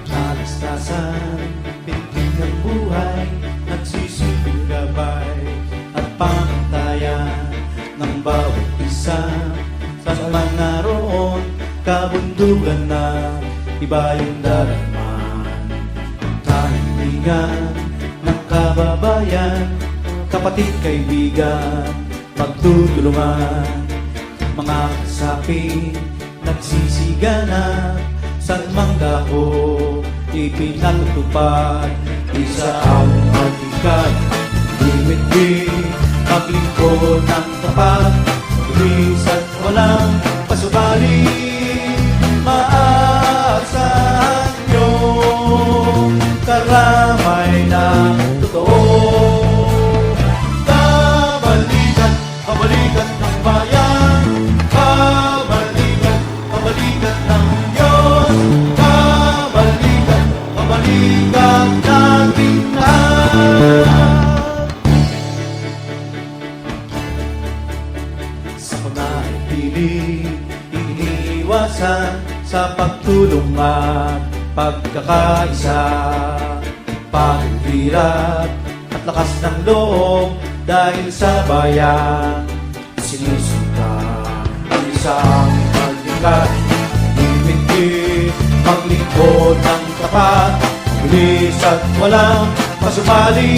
Kalastasan, pintig ng buhay, nagsisilbing gabay at pamantayan ng bawat isa. Saan man naroon, kabundugan na iba yung darama. Kahilingan ng kababayan, kapatid, kaibigan, magtutulungan. Mga kasapi, nagsisiganap, saan mang dako, ipinatutupad. Isa ang hatikan, limit-limit, maglingkod ng tapat, mabilis at walang pasubali. Maaasahan niyong karamay na totoo. Kabalikan, kabalikan ng bayan, kabalikan, kabalikan ng Diyos, kabalikan, kabalikan nating lahat. Sa panahilig, iniiwasan sa pagtulong at pagkakaisa. Paghirap at lakas ng loob dahil sa bayan, sinusunta ang isang pagdikat. Limit-limit, maglingkod ng tapat, bilis at walang pasumali.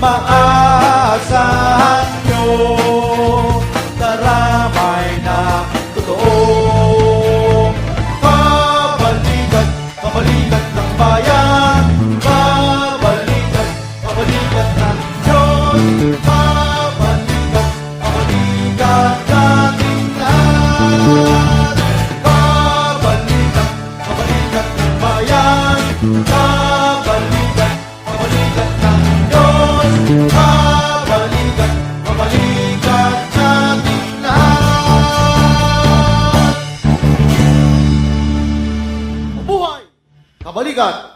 Maaasahan nyo, karamay na totoo. Kabalikan, kabalikan ng bayan, kabalikan, kabalikan ng Diyos, kabalikan, kabalikan nating lahat. Kabalikan, kabalikan ng bayan, kabalikan, kabalikan ng Diyos, kabalikan, kabalikan nating lahat. Mabuhay! Kabalikan!